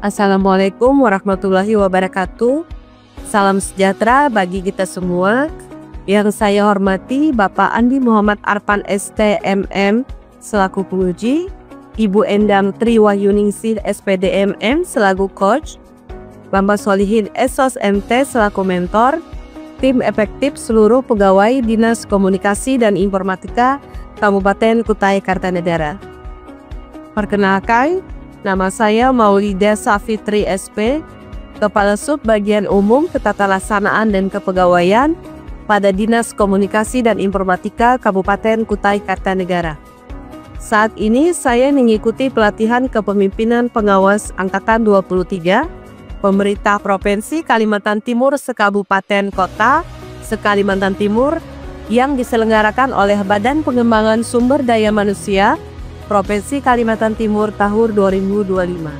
Assalamualaikum warahmatullahi wabarakatuh. Salam sejahtera bagi kita semua. Yang saya hormati Bapak Andi Muhammad Arfan STMM selaku penguji, Ibu Endang Triwahyuningsih SPDMM selaku coach, Bambang Solihin SOS MT selaku mentor, tim efektif seluruh pegawai Dinas Komunikasi dan Informatika Kabupaten Kutai Kartanegara. Perkenalkan, nama saya Maulida Safitri SP, Kepala Sub Bagian Umum Ketatalaksanaan dan Kepegawaian pada Dinas Komunikasi dan Informatika Kabupaten Kutai Kartanegara. Saat ini saya mengikuti pelatihan kepemimpinan pengawas Angkatan 23, Pemerintah Provinsi Kalimantan Timur Sekabupaten Kota, Sekalimantan Timur yang diselenggarakan oleh Badan Pengembangan Sumber Daya Manusia Provinsi Kalimantan Timur tahun 2025.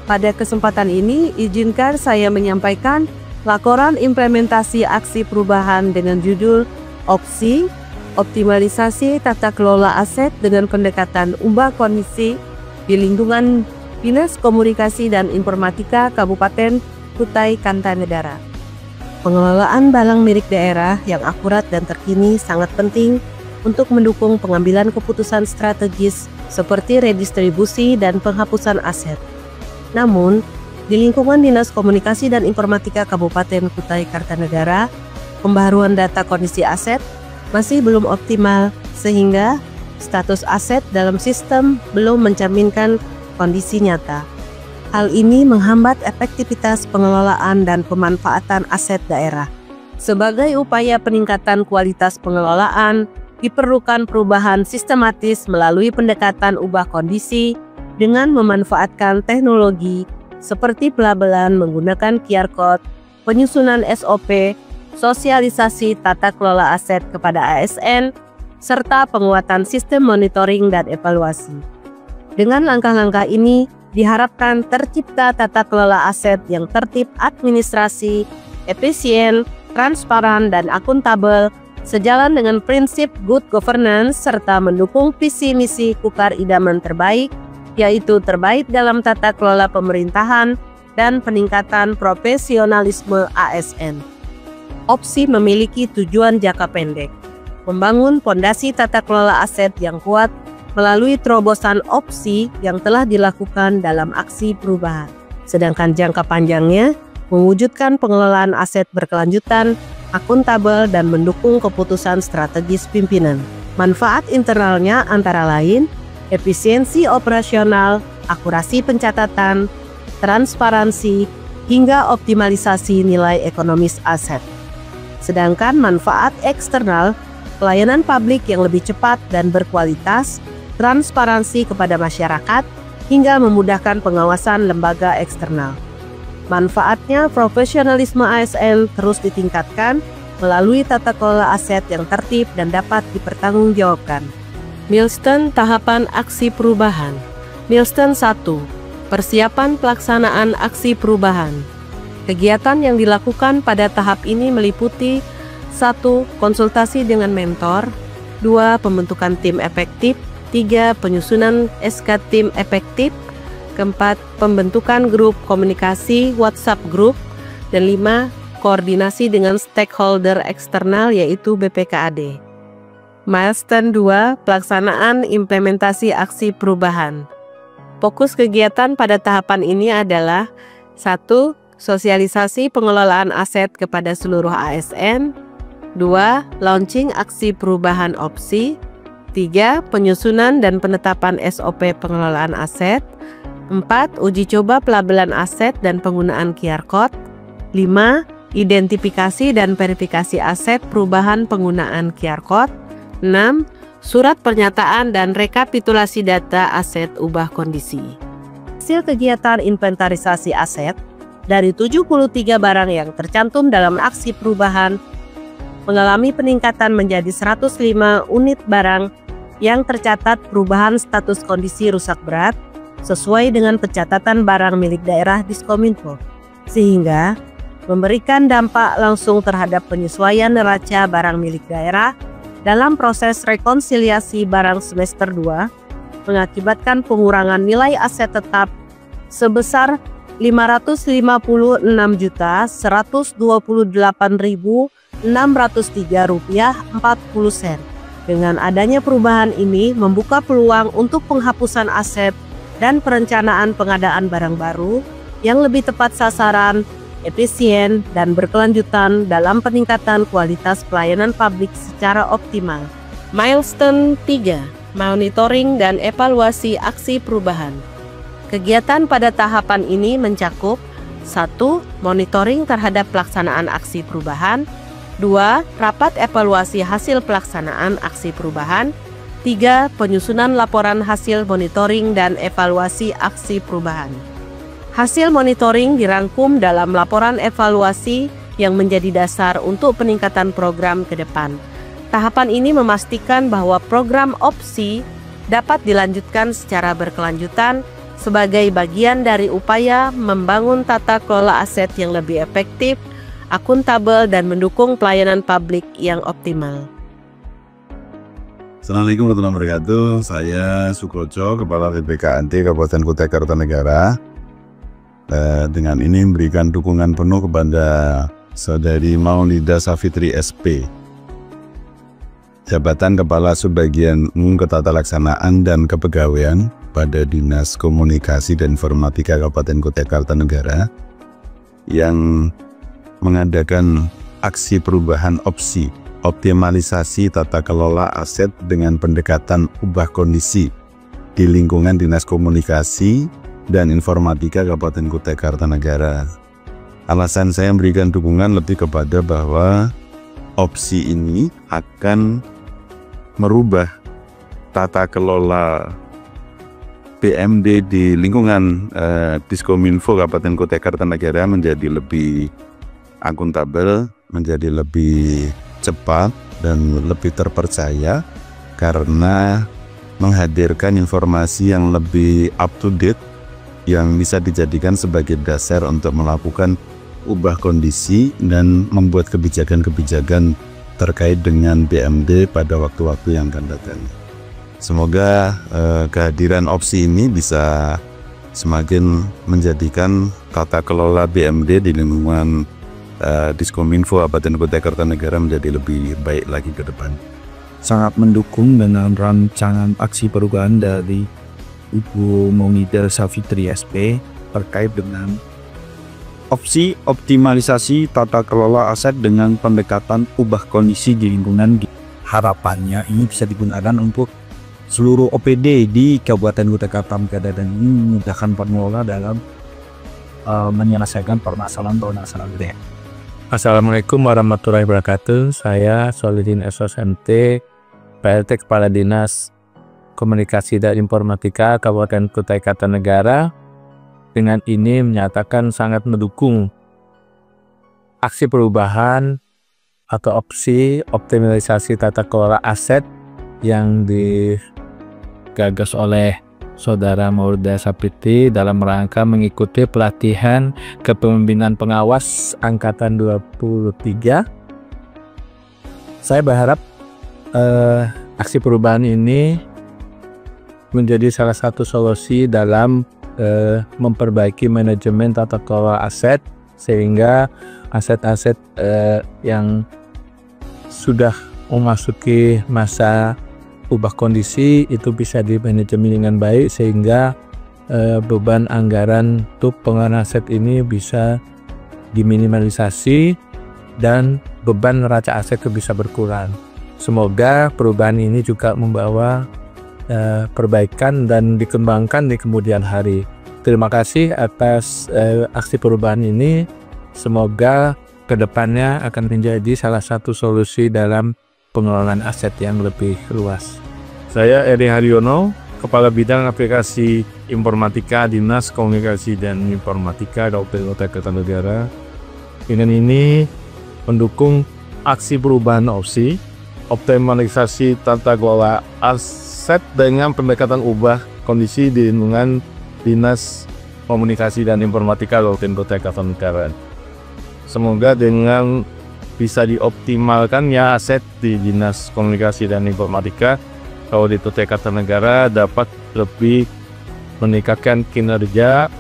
Pada kesempatan ini, izinkan saya menyampaikan laporan implementasi aksi perubahan dengan judul Opsi, Optimalisasi Tata Kelola Aset dengan Pendekatan Ubah Kondisi di Lingkungan Dinas Komunikasi dan Informatika Kabupaten Kutai Kartanegara. Pengelolaan barang milik daerah yang akurat dan terkini sangat penting untuk mendukung pengambilan keputusan strategis seperti redistribusi dan penghapusan aset. Namun, di lingkungan Dinas Komunikasi dan Informatika Kabupaten Kutai Kartanegara, pembaharuan data kondisi aset masih belum optimal sehingga status aset dalam sistem belum mencerminkan kondisi nyata. Hal ini menghambat efektivitas pengelolaan dan pemanfaatan aset daerah. Sebagai upaya peningkatan kualitas pengelolaan, diperlukan perubahan sistematis melalui pendekatan ubah kondisi dengan memanfaatkan teknologi seperti pelabelan menggunakan QR Code, penyusunan SOP, sosialisasi tata kelola aset kepada ASN, serta penguatan sistem monitoring dan evaluasi. Dengan langkah-langkah ini, diharapkan tercipta tata kelola aset yang tertib administrasi, efisien, transparan, dan akuntabel, sejalan dengan prinsip good governance serta mendukung visi misi Kukar Idaman terbaik, yaitu terbaik dalam tata kelola pemerintahan dan peningkatan profesionalisme ASN. Opsi memiliki tujuan jangka pendek, membangun fondasi tata kelola aset yang kuat melalui terobosan opsi yang telah dilakukan dalam aksi perubahan. Sedangkan jangka panjangnya, mewujudkan pengelolaan aset berkelanjutan, akuntabel, dan mendukung keputusan strategis pimpinan. Manfaat internalnya antara lain efisiensi operasional, akurasi pencatatan, transparansi, hingga optimalisasi nilai ekonomis aset. Sedangkan manfaat eksternal, pelayanan publik yang lebih cepat dan berkualitas, transparansi kepada masyarakat, hingga memudahkan pengawasan lembaga eksternal. Manfaatnya, profesionalisme ASN terus ditingkatkan melalui tata kelola aset yang tertib dan dapat dipertanggungjawabkan. Milestone tahapan aksi perubahan. Milestone 1. Persiapan pelaksanaan aksi perubahan. Kegiatan yang dilakukan pada tahap ini meliputi 1. Konsultasi dengan mentor, 2. Pembentukan tim efektif, 3. Penyusunan SK tim efektif, keempat, pembentukan grup komunikasi WhatsApp Group, dan 5, koordinasi dengan stakeholder eksternal yaitu BPKAD. Milestone 2, pelaksanaan implementasi aksi perubahan. Fokus kegiatan pada tahapan ini adalah 1. Sosialisasi pengelolaan aset kepada seluruh ASN, 2. Launching aksi perubahan opsi, 3. Penyusunan dan penetapan SOP pengelolaan aset, 4. Uji coba pelabelan aset dan penggunaan QR Code. 5. Identifikasi dan verifikasi aset perubahan penggunaan QR Code. 6. Surat pernyataan dan rekapitulasi data aset ubah kondisi. Hasil kegiatan inventarisasi aset dari 73 barang yang tercantum dalam aksi perubahan mengalami peningkatan menjadi 105 unit barang yang tercatat perubahan status kondisi rusak berat sesuai dengan pencatatan barang milik daerah Diskominfo. sehingga memberikan dampak langsung terhadap penyesuaian neraca barang milik daerah dalam proses rekonsiliasi barang semester 2, mengakibatkan pengurangan nilai aset tetap sebesar Rp558.603,40. Dengan adanya perubahan ini membuka peluang untuk penghapusan aset dan perencanaan pengadaan barang baru yang lebih tepat sasaran, efisien, dan berkelanjutan dalam peningkatan kualitas pelayanan publik secara optimal. Milestone 3, monitoring dan evaluasi aksi perubahan. Kegiatan pada tahapan ini mencakup 1. Monitoring terhadap pelaksanaan aksi perubahan, 2. Rapat evaluasi hasil pelaksanaan aksi perubahan, 3. Penyusunan laporan hasil monitoring dan evaluasi aksi perubahan. Hasil monitoring dirangkum dalam laporan evaluasi yang menjadi dasar untuk peningkatan program ke depan. Tahapan ini memastikan bahwa program opsi dapat dilanjutkan secara berkelanjutan sebagai bagian dari upaya membangun tata kelola aset yang lebih efektif, akuntabel, dan mendukung pelayanan publik yang optimal. Assalamualaikum warahmatullahi wabarakatuh. Saya Sukrojo, Kepala BPKNT Kabupaten Kutai Kartanegara. Dengan ini memberikan dukungan penuh kepada Saudari Maulida Safitri SP, Jabatan Kepala Subbagian Umum Ketatalaksanaan dan Kepegawaian pada Dinas Komunikasi dan Informatika Kabupaten Kutai Kartanegara, yang mengadakan aksi perubahan opsi optimalisasi tata kelola aset dengan pendekatan ubah kondisi di lingkungan Dinas Komunikasi dan Informatika Kabupaten Kutai Kartanegara. Alasan saya memberikan dukungan lebih kepada bahwa opsi ini akan merubah tata kelola BMD di lingkungan Diskominfo Kabupaten Kutai Kartanegara menjadi lebih akuntabel, menjadi lebih cepat dan lebih terpercaya karena menghadirkan informasi yang lebih up to date yang bisa dijadikan sebagai dasar untuk melakukan ubah kondisi dan membuat kebijakan-kebijakan terkait dengan BMD pada waktu-waktu yang akan datang. Semoga kehadiran opsi ini bisa semakin menjadikan tata kelola BMD di lingkungan Diskominfo Kabupaten Kutai Kartanegara menjadi lebih baik lagi ke depan. Sangat mendukung dengan rancangan aksi perubahan dari Ibu Maulida Safitri SP terkait dengan opsi optimalisasi tata kelola aset dengan pendekatan ubah kondisi di lingkungan. Harapannya ini bisa digunakan untuk seluruh OPD di Kabupaten Kutai Kartanegara dan ini memudahkan pengelola dalam menyelesaikan permasalahan gede. Assalamualaikum warahmatullahi wabarakatuh. Saya Solidin SOSMT, PLT Kepala Dinas Komunikasi dan Informatika Kabupaten Kutai Kartanegara. Dengan ini menyatakan sangat mendukung aksi perubahan atau opsi optimalisasi tata kelola aset yang digagas oleh Saudara Maulida Safitri dalam rangka mengikuti pelatihan kepemimpinan pengawas Angkatan 23. Saya berharap aksi perubahan ini menjadi salah satu solusi dalam memperbaiki manajemen tata kelola aset sehingga aset-aset yang sudah memasuki masa ubah kondisi itu bisa dimanajemen dengan baik sehingga beban anggaran untuk pengelolaan aset ini bisa diminimalisasi dan beban neraca aset itu bisa berkurang. Semoga perubahan ini juga membawa perbaikan dan dikembangkan di kemudian hari. Terima kasih atas aksi perubahan ini. Semoga kedepannya akan menjadi salah satu solusi dalam pengelolaan aset yang lebih luas. Saya Eri Haryono, Kepala Bidang Aplikasi Informatika Dinas Komunikasi dan Informatika Kabupaten Kutai Kartanegara. Dengan ini mendukung aksi perubahan opsi, optimalisasi tata kelola aset dengan pendekatan ubah kondisi di lingkungan Dinas Komunikasi dan Informatika Kabupaten Kutai Kartanegara. Semoga dengan bisa dioptimalkannya aset di Dinas Komunikasi dan Informatika Kabupaten Kutai Kartanegara dapat lebih meningkatkan kinerja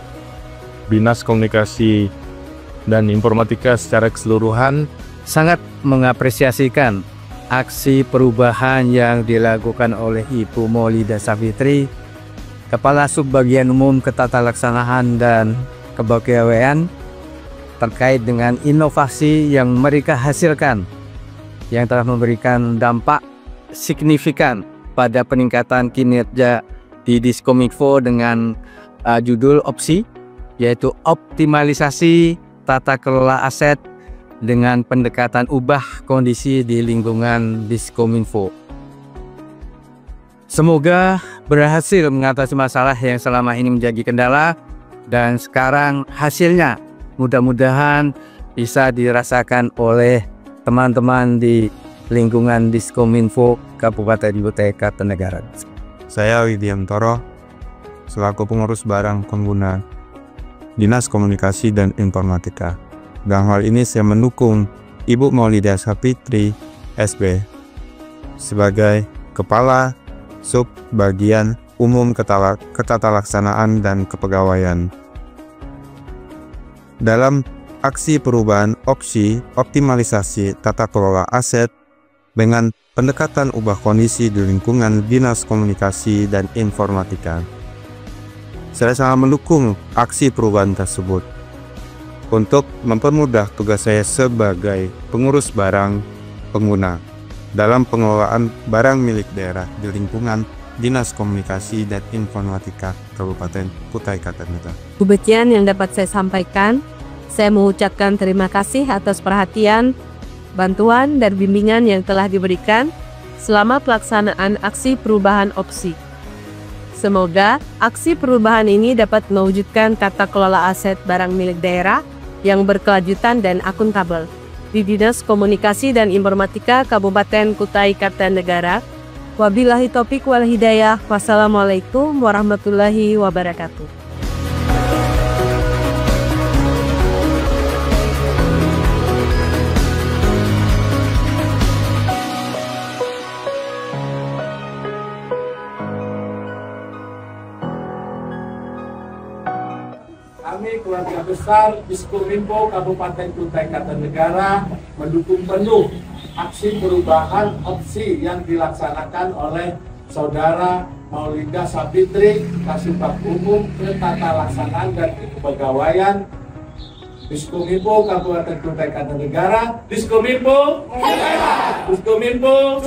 Dinas Komunikasi dan Informatika secara keseluruhan. Sangat mengapresiasikan aksi perubahan yang dilakukan oleh Ibu Maulida Savitri, Kepala Subbagian Umum Ketatalaksanaan dan Kepegawaian, terkait dengan inovasi yang mereka hasilkan yang telah memberikan dampak signifikan pada peningkatan kinerja di Diskominfo dengan judul opsi, yaitu optimalisasi tata kelola aset dengan pendekatan ubah kondisi di lingkungan Diskominfo. Semoga berhasil mengatasi masalah yang selama ini menjadi kendala, dan sekarang hasilnya mudah-mudahan bisa dirasakan oleh teman-teman di lingkungan Diskominfo Kabupaten Kutai Kartanegara. Saya Widiantoro, selaku pengurus barang pengguna Dinas Komunikasi dan Informatika. Dalam hal ini saya mendukung Ibu Maulida Savitri SP sebagai Kepala Subbagian Umum Ketatalaksanaan dan Kepegawaian. Dalam aksi perubahan opsi optimalisasi tata kelola aset dengan pendekatan ubah kondisi di lingkungan Dinas Komunikasi dan Informatika. Saya sangat mendukung aksi perubahan tersebut untuk mempermudah tugas saya sebagai pengurus barang pengguna dalam pengelolaan barang milik daerah di lingkungan Dinas Komunikasi dan Informatika Kabupaten Kutai Kartanegara. Demikian yang dapat saya sampaikan. Saya mengucapkan terima kasih atas perhatian, bantuan, dan bimbingan yang telah diberikan selama pelaksanaan aksi perubahan opsi. Semoga aksi perubahan ini dapat mewujudkan tata kelola aset barang milik daerah yang berkelanjutan dan akuntabel di Dinas Komunikasi dan Informatika Kabupaten Kutai Kartanegara. Wabillahi taufiq wal hidayah. Wassalamualaikum warahmatullahi wabarakatuh. Kami keluarga besar Diskominfo Kabupaten Kutai Kartanegara mendukung penuh aksi perubahan opsi yang dilaksanakan oleh Saudara Maulida Savitri, Kasubag Umum Ketatalaksanaan dan Kepegawaian Diskominfo Kabupaten Kutai Kartanegara. Diskominfo, Diskominfo,